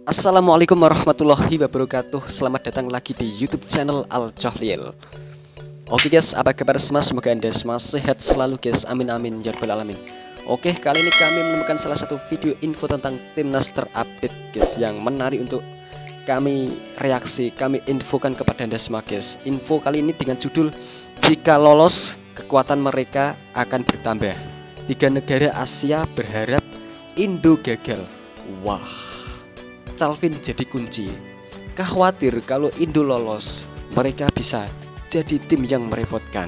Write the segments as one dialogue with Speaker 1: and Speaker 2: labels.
Speaker 1: Assalamualaikum warahmatullahi wabarakatuh. Selamat datang lagi di YouTube channel Al Cohlil. Oke guys, apa kabar semua? Semoga anda semua sehat selalu guys. Amin amin ya rabbal alamin. Oke, kali ini kami menemukan salah satu video info tentang timnas terupdate guys, yang menarik untuk kami reaksi, kami infokan kepada anda semua guys. Info kali ini dengan judul jika lolos kekuatan mereka akan bertambah. 3 negara Asia berharap Indo gagal. Wah, Calvin jadi kunci. Khawatir kalau Indo lolos, mereka bisa jadi tim yang merepotkan.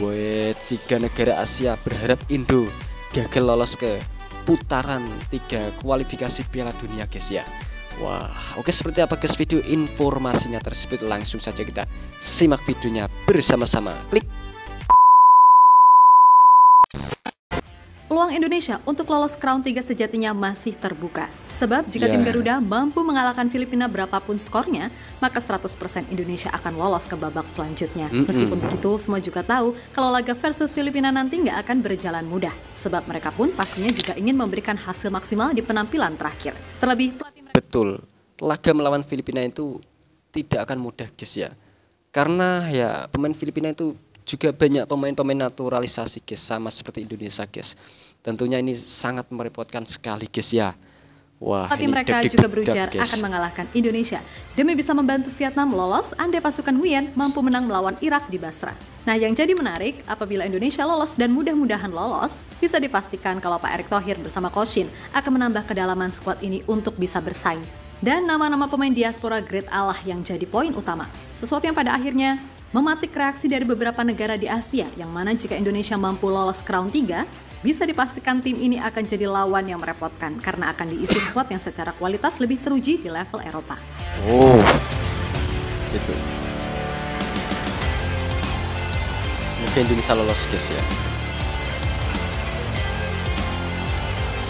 Speaker 1: Buat 3 negara Asia berharap Indo gagal lolos ke putaran 3 kualifikasi Piala Dunia guys ya. Wah, oke, seperti apa guys video informasinya tersebut? Langsung saja kita simak videonya bersama-sama. Klik.
Speaker 2: Peluang Indonesia untuk lolos Crown 3 sejatinya masih terbuka. Sebab jika tim Garuda mampu mengalahkan Filipina berapapun skornya, maka 100% Indonesia akan lolos ke babak selanjutnya. Meskipun begitu, semua juga tahu kalau laga versus Filipina nanti nggak akan berjalan mudah. Sebab mereka pun pastinya juga ingin memberikan hasil maksimal di penampilan terakhir. Terlebih pelatih mereka...
Speaker 1: Betul, laga melawan Filipina itu tidak akan mudah guys ya. Karena ya pemain Filipina itu juga banyak pemain-pemain naturalisasi guys, sama seperti Indonesia guys. Tentunya ini sangat merepotkan sekali guys ya. Wah,
Speaker 2: pelatih mereka juga berujar akan mengalahkan Indonesia demi bisa membantu Vietnam lolos andai pasukan Nguyen mampu menang melawan Irak di Basra. Nah, yang jadi menarik, apabila Indonesia lolos dan mudah-mudahan lolos, bisa dipastikan kalau Pak Erick Thohir bersama Coach Shin akan menambah kedalaman skuad ini untuk bisa bersaing. Dan nama-nama pemain diaspora grade Allah yang jadi poin utama. Sesuatu yang pada akhirnya mematik reaksi dari beberapa negara di Asia, yang mana jika Indonesia mampu lolos Crown 3, bisa dipastikan tim ini akan jadi lawan yang merepotkan karena akan diisi squad yang secara kualitas lebih teruji di level Eropa.
Speaker 1: Oh, gitu. Semoga Indonesia lolos guys ya.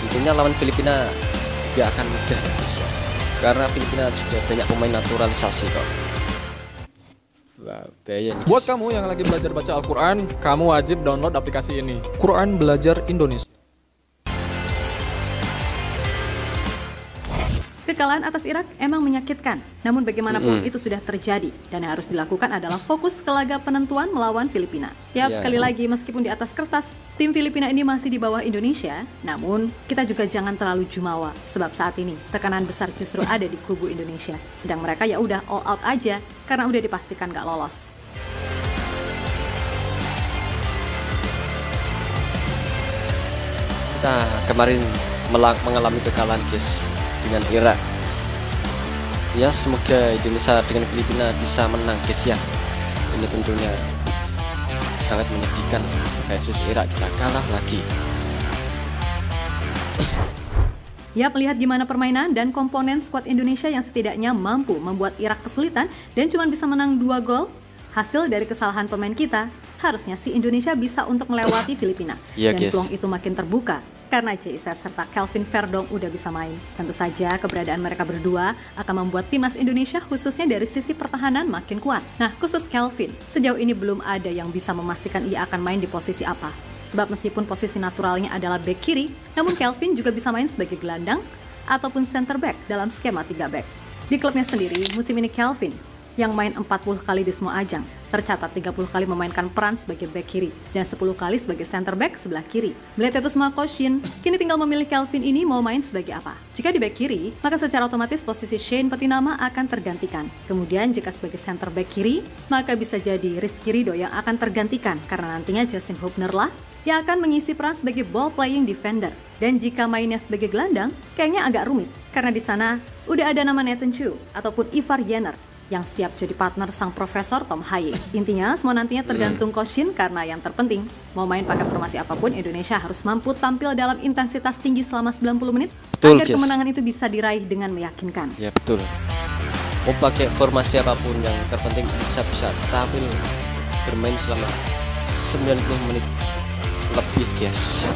Speaker 1: Tentunya lawan Filipina gak akan mudah ya guys ya. Karena Filipina juga banyak pemain naturalisasi kok. Wah, bahaya nih guys.
Speaker 3: Buat kamu yang lagi belajar baca Al-Quran, kamu wajib download aplikasi ini, Quran Belajar Indonesia.
Speaker 2: Kekalahan atas Irak emang menyakitkan, namun bagaimanapun itu sudah terjadi, dan yang harus dilakukan adalah fokus ke laga penentuan melawan Filipina. Sekali lagi, meskipun di atas kertas tim Filipina ini masih di bawah Indonesia, namun kita juga jangan terlalu jumawa, sebab saat ini tekanan besar justru ada di kubu Indonesia, sedang mereka ya udah all out aja karena udah dipastikan gak lolos.
Speaker 1: Kita kemarin mengalami kekalahan guys dengan Irak. Ya, semoga Indonesia dengan Filipina bisa menang guys ya. Ini tentunya sangat menyedihkan, versus Irak kita kalah lagi.
Speaker 2: Ya, melihat gimana permainan dan komponen skuad Indonesia yang setidaknya mampu membuat Irak kesulitan dan cuma bisa menang 2 gol, hasil dari kesalahan pemain kita, harusnya si Indonesia bisa untuk melewati Filipina. Dan peluang itu makin terbuka karena JIS serta Kelvin Verdong udah bisa main. Tentu saja keberadaan mereka berdua akan membuat timnas Indonesia khususnya dari sisi pertahanan makin kuat. Nah, khusus Kelvin, sejauh ini belum ada yang bisa memastikan ia akan main di posisi apa. Sebab meskipun posisi naturalnya adalah back kiri, namun Kelvin juga bisa main sebagai gelandang ataupun center back dalam skema 3 back. Di klubnya sendiri, musim ini Kelvin yang main 40 kali di semua ajang, tercatat 30 kali memainkan peran sebagai back kiri dan 10 kali sebagai center back sebelah kiri. Melihat itu semua, Coach Shin kini tinggal memilih Kelvin ini mau main sebagai apa. Jika di back kiri, maka secara otomatis posisi Shane Petinama akan tergantikan. Kemudian jika sebagai center back kiri, maka bisa jadi Rizky Ridho yang akan tergantikan karena nantinya Justin Hubner lah yang akan mengisi peran sebagai ball playing defender. Dan jika mainnya sebagai gelandang, kayaknya agak rumit karena di sana udah ada nama Nathan Chu ataupun Ivar Jenner yang siap jadi partner sang profesor Tom Haye. Intinya semua nantinya tergantung Coach Shin, karena yang terpenting mau main pakai formasi apapun, Indonesia harus mampu tampil dalam intensitas tinggi selama 90 menit agar kemenangan itu bisa diraih dengan meyakinkan.
Speaker 1: Ya betul. Mau pakai formasi apapun, yang terpenting bisa tampil bermain selama 90 menit lebih guys.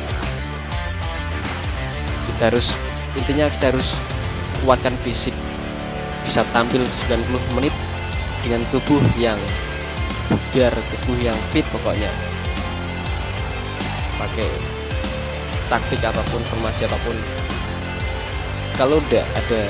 Speaker 1: Intinya kita harus kuatkan fisik, bisa tampil 90 menit dengan tubuh yang bugar, tubuh yang fit pokoknya. Pakai taktik apapun, formasi apapun, kalau udah ada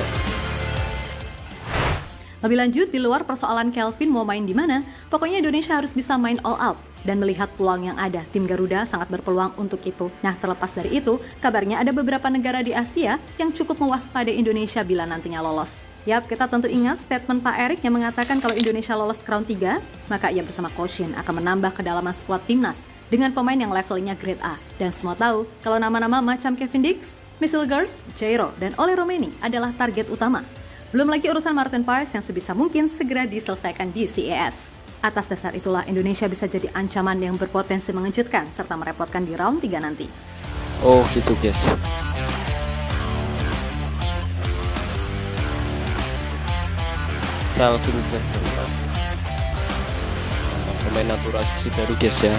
Speaker 2: Lebih lanjut, di luar persoalan Kelvin mau main di mana, pokoknya Indonesia harus bisa main all out. Dan melihat peluang yang ada, tim Garuda sangat berpeluang untuk itu. Nah, terlepas dari itu, kabarnya ada beberapa negara di Asia yang cukup mewaspadai Indonesia bila nantinya lolos. Yap, kita tentu ingat statement Pak Erik yang mengatakan kalau Indonesia lolos ke round 3, maka ia bersama Coach Shin akan menambah kedalaman skuad timnas dengan pemain yang levelnya grade A. Dan semua tahu, kalau nama-nama macam Kevin Dix, Michel Gers, Jairo, dan Ole Romeni adalah target utama. Belum lagi urusan Martin Paes yang sebisa mungkin segera diselesaikan di CES. Atas dasar itulah Indonesia bisa jadi ancaman yang berpotensi mengejutkan serta merepotkan di round 3 nanti.
Speaker 1: Oh gitu guys. Calvin Ferdinand, pemain naturalisasi baru guys ya.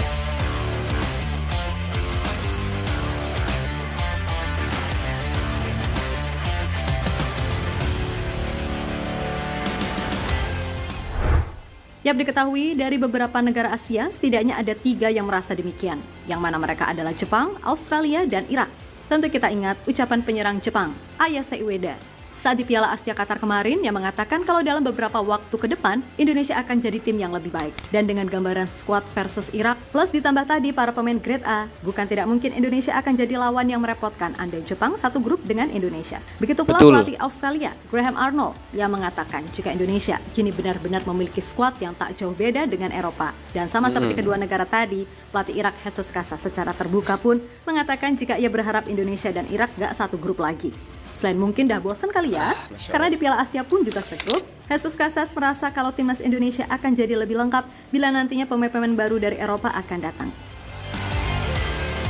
Speaker 2: Yap, diketahui dari beberapa negara Asia, setidaknya ada 3 yang merasa demikian, yang mana mereka adalah Jepang, Australia, dan Irak. Tentu kita ingat ucapan penyerang Jepang, Ayase Ueda, saat di Piala Asia Qatar kemarin yang mengatakan kalau dalam beberapa waktu ke depan, Indonesia akan jadi tim yang lebih baik. Dan dengan gambaran squad versus Irak, plus ditambah tadi para pemain grade A, bukan tidak mungkin Indonesia akan jadi lawan yang merepotkan. Andai Jepang satu grup dengan Indonesia. Begitu pula pelatih Australia, Graham Arnold, yang mengatakan jika Indonesia kini benar-benar memiliki squad yang tak jauh beda dengan Eropa. Dan sama seperti kedua negara tadi, pelatih Irak Jesus Casas secara terbuka pun mengatakan jika ia berharap Indonesia dan Irak gak satu grup lagi. Selain mungkin dah bosan kali ya, karena di Piala Asia pun juga segrup, Jesus Casas merasa kalau timnas Indonesia akan jadi lebih lengkap bila nantinya pemain-pemain baru dari Eropa akan datang.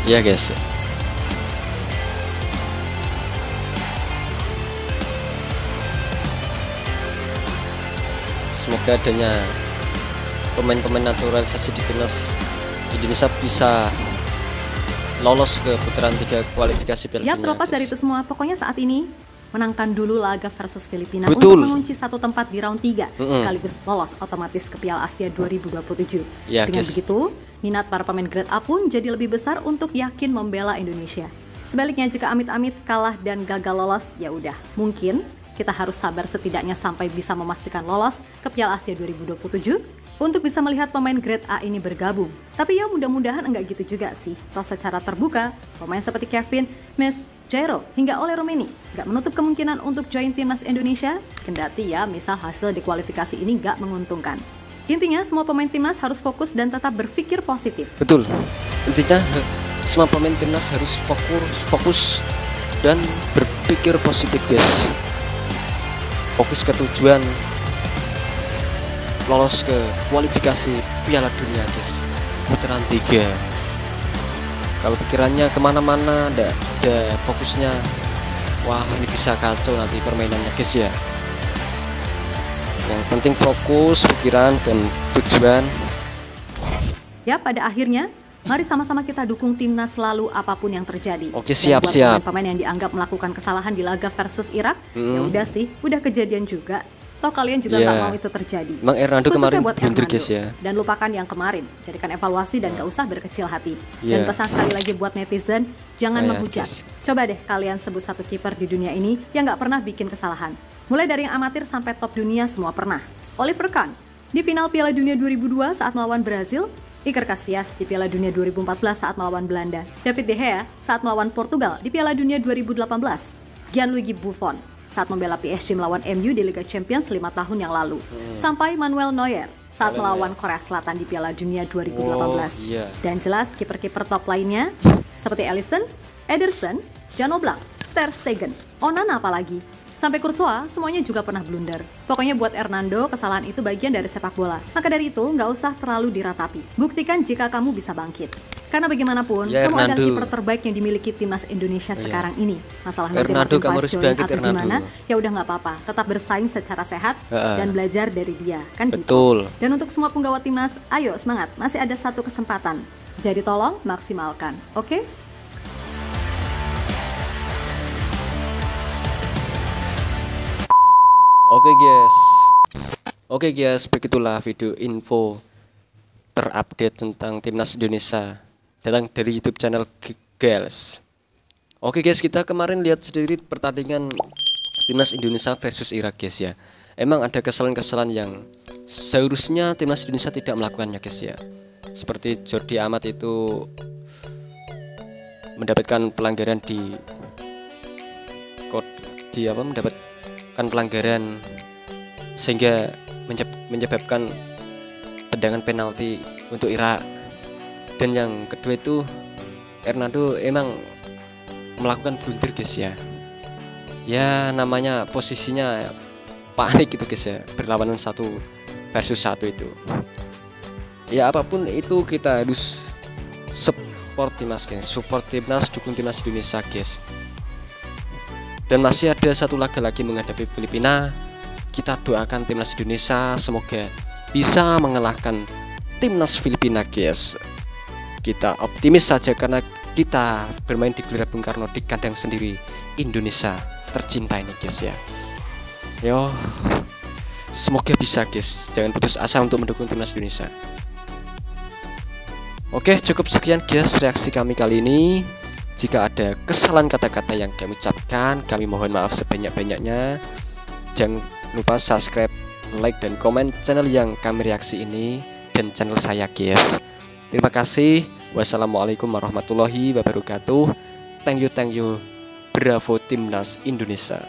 Speaker 1: Ya guys. Semoga adanya pemain-pemain naturalisasi di timnas Indonesia bisa lolos ke putaran 3 kualifikasi Piala Dunia.
Speaker 2: Ya, terlepas dari itu semua, pokoknya saat ini menangkan dulu laga versus Filipina
Speaker 1: Betul.
Speaker 2: untuk mengunci satu tempat di round 3 sekaligus lolos otomatis ke Piala Asia 2027.
Speaker 1: Ya,
Speaker 2: Dengan begitu, minat para pemain grade A pun jadi lebih besar untuk yakin membela Indonesia. Sebaliknya jika amit-amit kalah dan gagal lolos, ya udah, mungkin kita harus sabar setidaknya sampai bisa memastikan lolos ke Piala Asia 2027 untuk bisa melihat pemain grade A ini bergabung. Tapi ya mudah-mudahan enggak gitu juga sih. Toh secara terbuka, pemain seperti Kevin, Miss, Jairo, hingga Ole Romeni nggak menutup kemungkinan untuk join timnas Indonesia, kendati ya misal hasil di kualifikasi ini nggak menguntungkan. Intinya semua pemain timnas harus fokus dan tetap berpikir positif.
Speaker 1: Betul. Intinya semua pemain timnas harus fokus dan berpikir positif guys. Fokus ke tujuan lolos ke kualifikasi Piala Dunia guys, putaran 3. Kalau pikirannya kemana-mana, ada fokusnya, wah ini bisa kacau nanti permainannya guys ya. Yang penting fokus, pikiran, dan tujuan.
Speaker 2: Ya, pada akhirnya, mari sama-sama kita dukung timnas selalu apapun yang terjadi.
Speaker 1: Oke, siap.
Speaker 2: Pemain-pemain yang dianggap melakukan kesalahan di laga versus Irak, ya udah sih, udah kejadian juga. Toh kalian juga nggak mau itu terjadi.
Speaker 1: Bang Hernando kemarin blunder guys
Speaker 2: ya. Dan lupakan yang kemarin, jadikan evaluasi dan gak usah berkecil hati. Dan pesan sekali lagi buat netizen, jangan menghujat. Coba deh kalian sebut satu kiper di dunia ini yang nggak pernah bikin kesalahan. Mulai dari yang amatir sampai top dunia semua pernah. Oliver Kahn di final Piala Dunia 2002 saat melawan Brazil, Iker Casillas di Piala Dunia 2014 saat melawan Belanda, David De Gea saat melawan Portugal di Piala Dunia 2018, Gianluigi Buffon saat membela PSG melawan MU di Liga Champions 5 tahun yang lalu, sampai Manuel Neuer saat melawan Korea Selatan di Piala Dunia 2018. Dan jelas kiper-kiper top lainnya seperti Alisson, Ederson, Jan Oblak, Ter Stegen, Onana apalagi, sampai Courtois semuanya juga pernah blunder. Pokoknya buat Hernando, kesalahan itu bagian dari sepak bola. Maka dari itu nggak usah terlalu diratapi. Buktikan jika kamu bisa bangkit. Karena bagaimanapun, kamu adalah kiper terbaik yang dimiliki timnas Indonesia sekarang ini. Masalah nanti Martin Paes join atau gimana, ya udah nggak apa-apa. Tetap bersaing secara sehat dan belajar dari dia, kan gitu. Dan untuk semua penggawa timnas, ayo semangat, masih ada satu kesempatan. Jadi tolong maksimalkan, oke?
Speaker 1: Oke guys, begitulah video info terupdate tentang timnas Indonesia datang dari YouTube channel Girls. Oke guys, kita kemarin lihat sendiri pertandingan timnas Indonesia versus Irak guys ya. emang ada kesalahan-kesalahan yang seharusnya timnas Indonesia tidak melakukannya guys ya. Seperti Jordi Amat itu mendapatkan pelanggaran mendapatkan pelanggaran sehingga menyebabkan tendangan penalti untuk Irak. Dan yang kedua itu Hernando emang melakukan blunder guys ya. Ya namanya posisinya panik gitu guys ya, berlawanan 1 versus 1 itu. Ya apapun itu kita harus support timnas guys, support timnas, dukung timnas Indonesia guys. Dan masih ada satu laga lagi menghadapi Filipina. Kita doakan timnas Indonesia semoga bisa mengalahkan timnas Filipina guys. Kita optimis saja karena kita bermain di Gelora Bung Karno di kandang sendiri Indonesia tercinta ini guys ya. Yo, semoga bisa guys, jangan putus asa untuk mendukung timnas Indonesia. Oke, cukup sekian guys reaksi kami kali ini. Jika ada kesalahan kata-kata yang kami ucapkan, kami mohon maaf sebanyak-banyaknya. Jangan lupa subscribe, like, dan komen channel yang kami reaksi ini dan channel saya guys. Terima kasih. Wassalamualaikum warahmatullahi wabarakatuh. Thank you. Bravo Timnas Indonesia.